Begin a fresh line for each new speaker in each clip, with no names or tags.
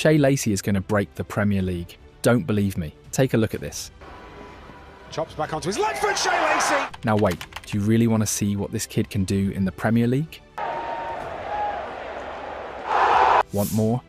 Shea Lacey is going to break the Premier League. Don't believe me? Take a look at this.
Chops back onto his left foot, Shea Lacey!
Now wait, do you really want to see what this kid can do in the Premier League? Want more?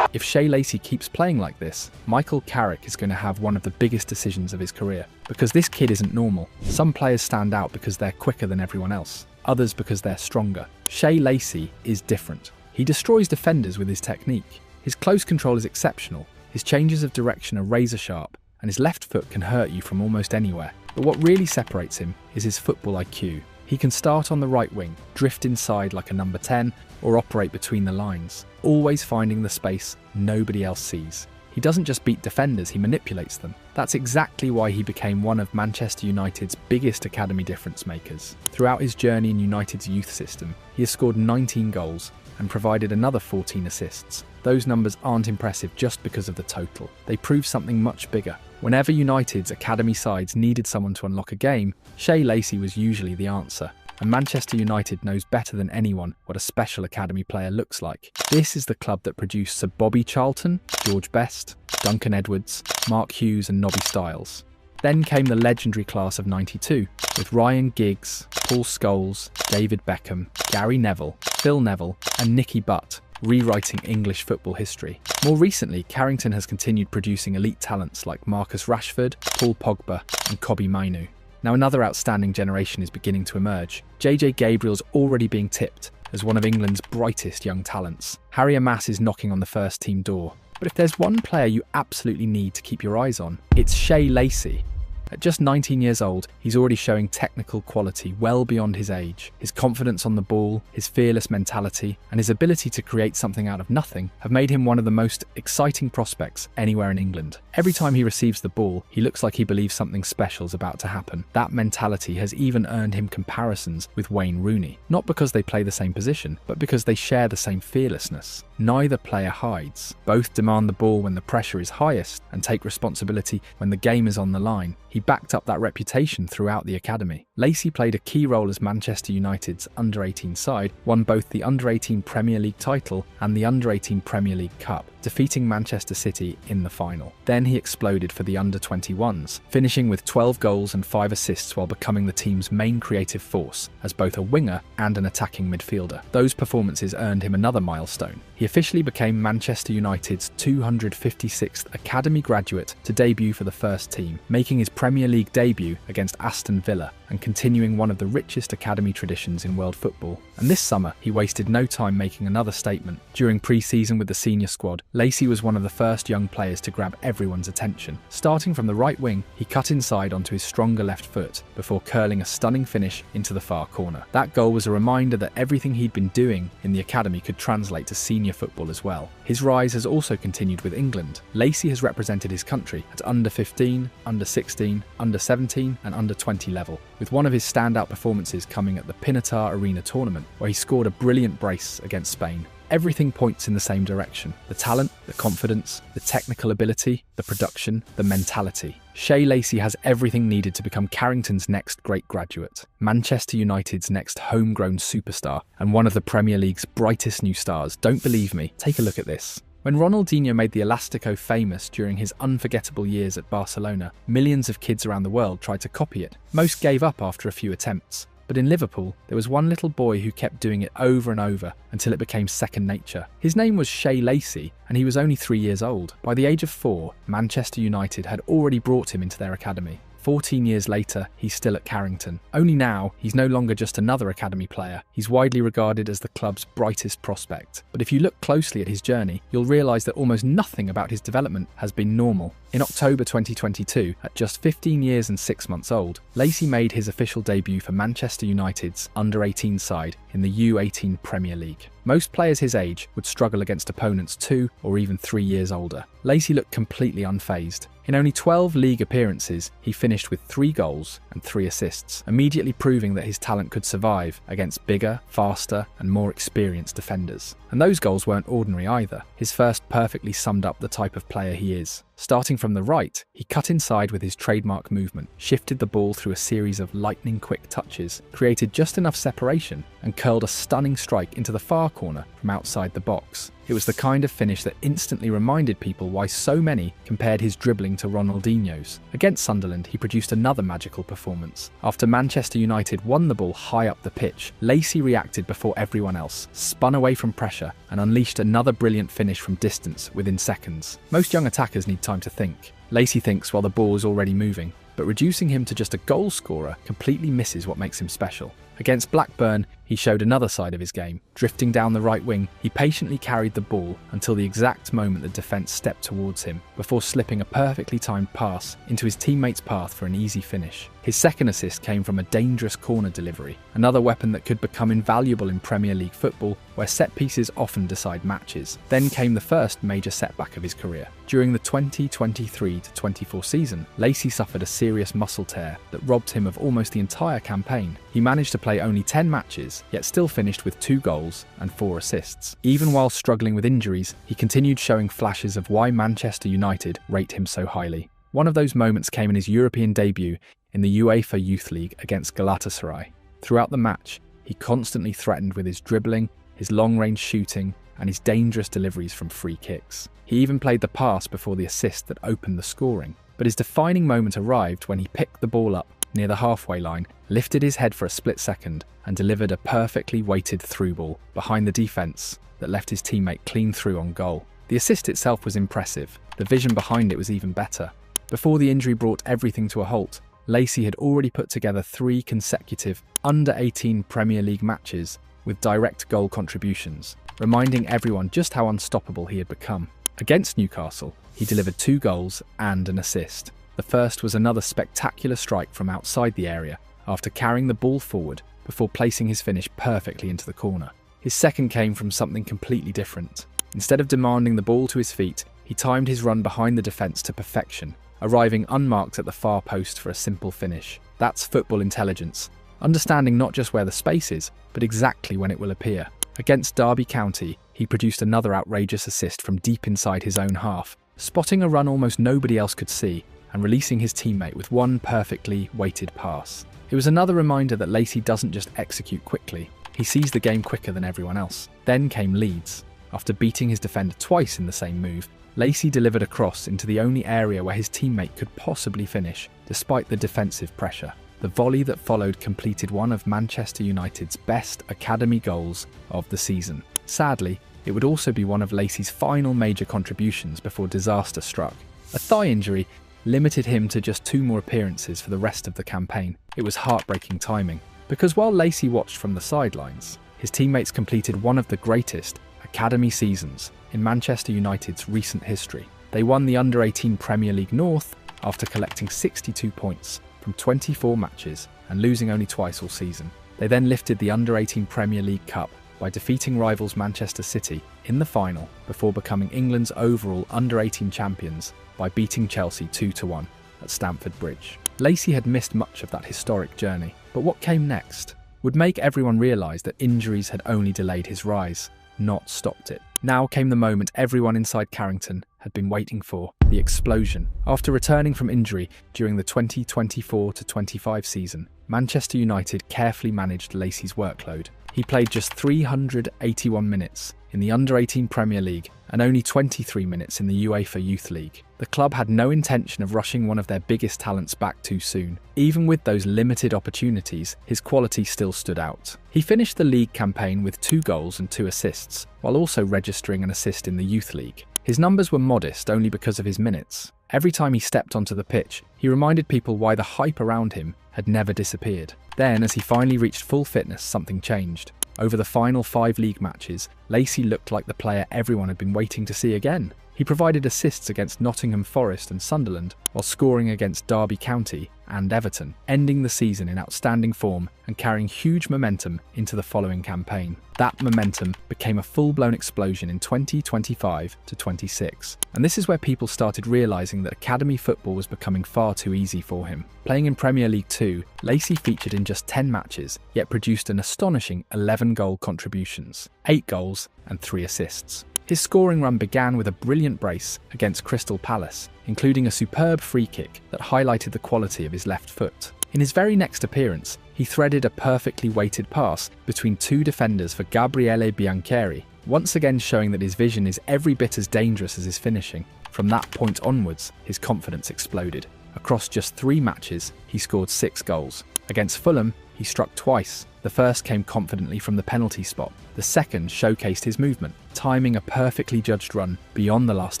If Shea Lacey keeps playing like this, Michael Carrick is going to have one of the biggest decisions of his career. Because this kid isn't normal. Some players stand out because they're quicker than everyone else, others because they're stronger. Shea Lacey is different. He destroys defenders with his technique. His close control is exceptional, his changes of direction are razor sharp, and his left foot can hurt you from almost anywhere. But what really separates him is his football IQ. He can start on the right wing, drift inside like a number 10, or operate between the lines, always finding the space nobody else sees. He doesn't just beat defenders, he manipulates them. That's exactly why he became one of Manchester United's biggest academy difference makers. Throughout his journey in United's youth system, he has scored 19 goals and provided another 14 assists. Those numbers aren't impressive just because of the total. They prove something much bigger. Whenever United's academy sides needed someone to unlock a game, Shea Lacey was usually the answer. And Manchester United knows better than anyone what a special academy player looks like. This is the club that produced Sir Bobby Charlton, George Best, Duncan Edwards, Mark Hughes and Nobby Stiles. Then came the legendary class of '92, with Ryan Giggs, Paul Scholes, David Beckham, Gary Neville, Phil Neville and Nicky Butt, rewriting English football history. More recently, Carrington has continued producing elite talents like Marcus Rashford, Paul Pogba and Kobbie Mainoo. Now another outstanding generation is beginning to emerge. JJ Gabriel's already being tipped as one of England's brightest young talents. Harry Amass is knocking on the first team door. But if there's one player you absolutely need to keep your eyes on, it's Shea Lacey. At just 19 years old, he's already showing technical quality well beyond his age. His confidence on the ball, his fearless mentality, and his ability to create something out of nothing have made him one of the most exciting prospects anywhere in England. Every time he receives the ball, he looks like he believes something special is about to happen. That mentality has even earned him comparisons with Wayne Rooney. Not because they play the same position, but because they share the same fearlessness. Neither player hides. Both demand the ball when the pressure is highest and take responsibility when the game is on the line. He backed up that reputation throughout the academy. Lacey played a key role as Manchester United's under-18 side, won both the under-18 Premier League title and the under-18 Premier League Cup, defeating Manchester City in the final. Then he exploded for the under-21s, finishing with 12 goals and 5 assists while becoming the team's main creative force as both a winger and an attacking midfielder. Those performances earned him another milestone. He officially became Manchester United's 256th academy graduate to debut for the first team, making his Premier League debut against Aston Villa and continuing one of the richest academy traditions in world football. And this summer, he wasted no time making another statement. During pre-season with the senior squad, Lacey was one of the first young players to grab everyone's attention. Starting from the right wing, he cut inside onto his stronger left foot before curling a stunning finish into the far corner. That goal was a reminder that everything he'd been doing in the academy could translate to senior football as well. His rise has also continued with England. Lacey has represented his country at under 15, under 16, under 17 and under 20 level, with one of his standout performances coming at the Pinatar Arena tournament, where he scored a brilliant brace against Spain. Everything points in the same direction. The talent, the confidence, the technical ability, the production, the mentality. Shea Lacey has everything needed to become Carrington's next great graduate, Manchester United's next homegrown superstar, and one of the Premier League's brightest new stars. Don't believe me? Take a look at this. When Ronaldinho made the Elastico famous during his unforgettable years at Barcelona, millions of kids around the world tried to copy it. Most gave up after a few attempts. But in Liverpool, there was one little boy who kept doing it over and over until it became second nature. His name was Shea Lacey, and he was only 3 years old. By the age of 4, Manchester United had already brought him into their academy. 14 years later, he's still at Carrington. Only now, he's no longer just another academy player. He's widely regarded as the club's brightest prospect. But if you look closely at his journey, you'll realise that almost nothing about his development has been normal. In October 2022, at just 15 years and 6 months old, Lacey made his official debut for Manchester United's under-18 side in the U18 Premier League. Most players his age would struggle against opponents 2 or even 3 years older. Lacey looked completely unfazed. In only 12 league appearances, he finished with 3 goals and 3 assists, immediately proving that his talent could survive against bigger, faster and more experienced defenders. And those goals weren't ordinary either. His first perfectly summed up the type of player he is. Starting from the right, he cut inside with his trademark movement, shifted the ball through a series of lightning-quick touches, created just enough separation, and curled a stunning strike into the far corner from outside the box. It was the kind of finish that instantly reminded people why so many compared his dribbling to Ronaldinho's. Against Sunderland, he produced another magical performance. After Manchester United won the ball high up the pitch, Lacey reacted before everyone else, spun away from pressure, and unleashed another brilliant finish from distance within seconds. Most young attackers need time to think. Lacey thinks while the ball is already moving, but reducing him to just a goal scorer completely misses what makes him special. Against Blackburn, he showed another side of his game. Drifting down the right wing, he patiently carried the ball until the exact moment the defence stepped towards him, before slipping a perfectly timed pass into his teammate's path for an easy finish. His second assist came from a dangerous corner delivery, another weapon that could become invaluable in Premier League football, where set pieces often decide matches. Then came the first major setback of his career. During the 2023-24 season, Lacey suffered a serious muscle tear that robbed him of almost the entire campaign. He managed to play only 10 matches, yet still finished with 2 goals and 4 assists. Even while struggling with injuries, he continued showing flashes of why Manchester United rate him so highly. One of those moments came in his European debut in the UEFA Youth League against Galatasaray. Throughout the match, he constantly threatened with his dribbling, his long-range shooting, and his dangerous deliveries from free kicks. He even played the pass before the assist that opened the scoring. But his defining moment arrived when he picked the ball up near the halfway line, lifted his head for a split second, and delivered a perfectly weighted through ball behind the defence that left his teammate clean through on goal. The assist itself was impressive. The vision behind it was even better. Before the injury brought everything to a halt, Lacey had already put together 3 consecutive under-18 Premier League matches with direct goal contributions, reminding everyone just how unstoppable he had become. Against Newcastle, he delivered 2 goals and an assist. The first was another spectacular strike from outside the area after carrying the ball forward before placing his finish perfectly into the corner. His second came from something completely different. Instead of demanding the ball to his feet, he timed his run behind the defence to perfection, arriving unmarked at the far post for a simple finish. That's football intelligence, understanding not just where the space is, but exactly when it will appear. Against Derby County, he produced another outrageous assist from deep inside his own half, spotting a run almost nobody else could see, and releasing his teammate with one perfectly weighted pass. It was another reminder that Lacey doesn't just execute quickly, he sees the game quicker than everyone else. Then came Leeds. After beating his defender twice in the same move, Lacey delivered a cross into the only area where his teammate could possibly finish, despite the defensive pressure. The volley that followed completed one of Manchester United's best academy goals of the season. Sadly, it would also be one of Lacey's final major contributions before disaster struck. A thigh injury limited him to just 2 more appearances for the rest of the campaign. It was heartbreaking timing, because while Lacey watched from the sidelines, his teammates completed one of the greatest academy seasons in Manchester United's recent history. They won the Under-18 Premier League North after collecting 62 points from 24 matches and losing only twice all season. They then lifted the Under-18 Premier League Cup by defeating rivals Manchester City in the final before becoming England's overall Under-18 champions by beating Chelsea 2-1 at Stamford Bridge. Lacey had missed much of that historic journey, but what came next would make everyone realise that injuries had only delayed his rise, not stopped it. Now came the moment everyone inside Carrington had been waiting for, the explosion. After returning from injury during the 2024-25 season, Manchester United carefully managed Lacey's workload. He played just 381 minutes in the Under-18 Premier League and only 23 minutes in the UEFA Youth League. The club had no intention of rushing one of their biggest talents back too soon. Even with those limited opportunities, his quality still stood out. He finished the league campaign with 2 goals and 2 assists, while also registering an assist in the Youth League. His numbers were modest only because of his minutes. Every time he stepped onto the pitch, he reminded people why the hype around him had never disappeared. Then, as he finally reached full fitness, something changed. Over the final 5 league matches, Lacey looked like the player everyone had been waiting to see again. He provided assists against Nottingham Forest and Sunderland, while scoring against Derby County and Everton, ending the season in outstanding form and carrying huge momentum into the following campaign. That momentum became a full-blown explosion in 2025-26, and this is where people started realising that academy football was becoming far too easy for him. Playing in Premier League 2, Lacey featured in just 10 matches, yet produced an astonishing 11 goal contributions, 8 goals and 3 assists. His scoring run began with a brilliant brace against Crystal Palace, including a superb free kick that highlighted the quality of his left foot. In his very next appearance, he threaded a perfectly weighted pass between two defenders for Gabriele Biancheri, once again showing that his vision is every bit as dangerous as his finishing. From that point onwards, his confidence exploded. Across just 3 matches, he scored 6 goals. Against Fulham, he struck twice. The first came confidently from the penalty spot. The second showcased his movement, timing a perfectly judged run beyond the last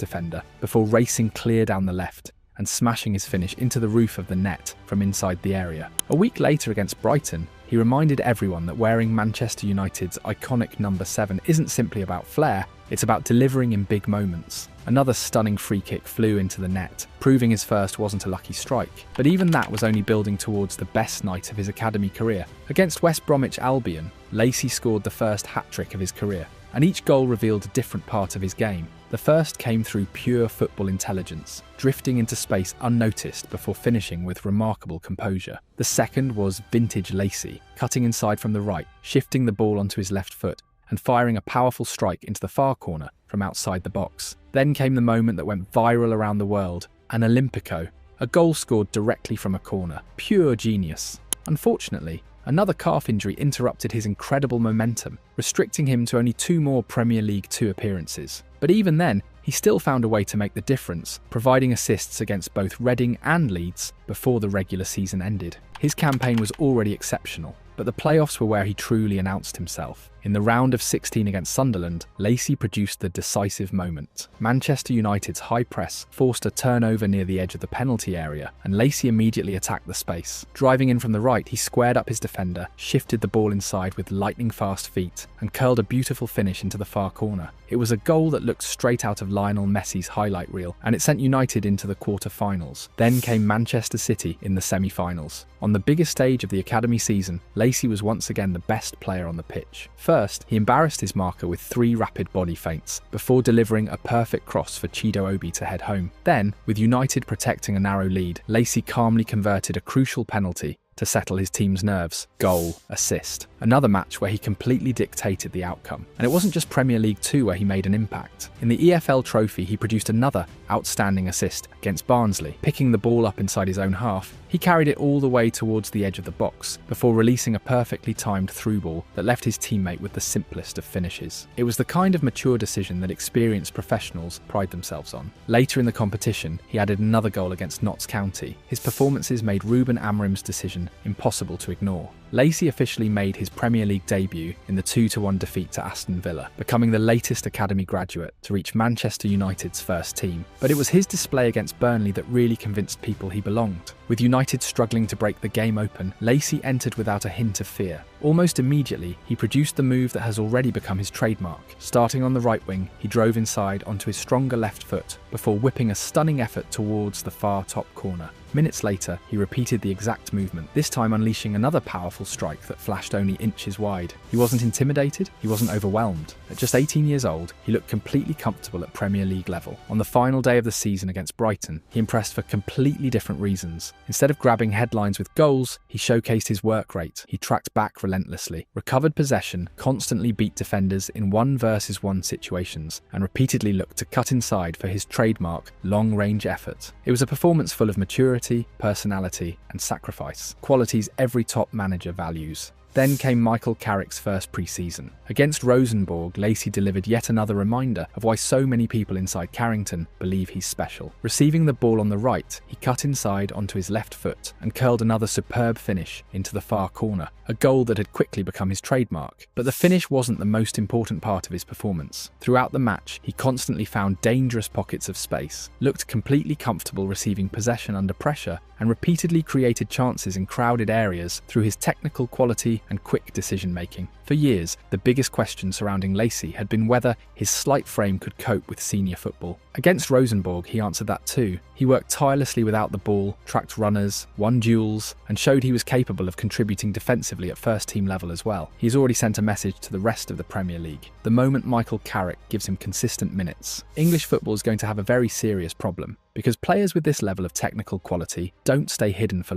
defender before racing clear down the left and smashing his finish into the roof of the net from inside the area. A week later against Brighton, he reminded everyone that wearing Manchester United's iconic number 7 isn't simply about flair, it's about delivering in big moments. Another stunning free kick flew into the net, proving his first wasn't a lucky strike. But even that was only building towards the best night of his academy career. Against West Bromwich Albion, Lacey scored the first hat-trick of his career, and each goal revealed a different part of his game. The first came through pure football intelligence, drifting into space unnoticed before finishing with remarkable composure. The second was vintage Lacey, cutting inside from the right, shifting the ball onto his left foot, and firing a powerful strike into the far corner from outside the box. Then came the moment that went viral around the world, an Olympico, a goal scored directly from a corner. Pure genius. Unfortunately, another calf injury interrupted his incredible momentum, restricting him to only 2 more Premier League 2 appearances. But even then, he still found a way to make the difference, providing assists against both Reading and Leeds before the regular season ended. His campaign was already exceptional, but the playoffs were where he truly announced himself. In the round of 16 against Sunderland, Lacey produced the decisive moment. Manchester United's high press forced a turnover near the edge of the penalty area, and Lacey immediately attacked the space. Driving in from the right, he squared up his defender, shifted the ball inside with lightning-fast feet, and curled a beautiful finish into the far corner. It was a goal that looked straight out of Lionel Messi's highlight reel, and it sent United into the quarter-finals. Then came Manchester City in the semi-finals. On the biggest stage of the academy season, Lacey was once again the best player on the pitch. First, he embarrassed his marker with 3 rapid body feints, before delivering a perfect cross for Chido Obi to head home. Then, with United protecting a narrow lead, Lacey calmly converted a crucial penalty to settle his team's nerves. Goal, assist. Another match where he completely dictated the outcome. And it wasn't just Premier League 2 where he made an impact. In the EFL Trophy, he produced another outstanding assist against Barnsley. Picking the ball up inside his own half, he carried it all the way towards the edge of the box before releasing a perfectly timed through ball that left his teammate with the simplest of finishes. It was the kind of mature decision that experienced professionals pride themselves on. Later in the competition, he added another goal against Notts County. His performances made Ruben Amorim's decision impossible to ignore. Lacey officially made his Premier League debut in the 2-1 defeat to Aston Villa, becoming the latest academy graduate to reach Manchester United's first team. But it was his display against Burnley that really convinced people he belonged. With United struggling to break the game open, Lacey entered without a hint of fear. Almost immediately, he produced the move that has already become his trademark. Starting on the right wing, he drove inside onto his stronger left foot before whipping a stunning effort towards the far top corner. Minutes later, he repeated the exact movement, this time unleashing another powerful strike that flashed only inches wide. He wasn't intimidated, he wasn't overwhelmed. At just 18 years old, he looked completely comfortable at Premier League level. On the final day of the season against Brighton, he impressed for completely different reasons. Instead of grabbing headlines with goals, he showcased his work rate. He tracked back relentlessly, recovered possession, constantly beat defenders in 1-versus-1 situations, and repeatedly looked to cut inside for his trademark long-range effort. It was a performance full of maturity, personality, and sacrifice, qualities every top manager values. Then came Michael Carrick's first pre-season. Against Rosenborg, Lacey delivered yet another reminder of why so many people inside Carrington believe he's special. Receiving the ball on the right, he cut inside onto his left foot and curled another superb finish into the far corner, a goal that had quickly become his trademark. But the finish wasn't the most important part of his performance. Throughout the match, he constantly found dangerous pockets of space, looked completely comfortable receiving possession under pressure, and repeatedly created chances in crowded areas through his technical quality and quick decision-making. For years, the biggest question surrounding Lacey had been whether his slight frame could cope with senior football. Against Rosenborg, he answered that too. He worked tirelessly without the ball, tracked runners, won duels, and showed he was capable of contributing defensively at first-team level as well. He's already sent a message to the rest of the Premier League. The moment Michael Carrick gives him consistent minutes, English football is going to have a very serious problem, because players with this level of technical quality don't stay hidden for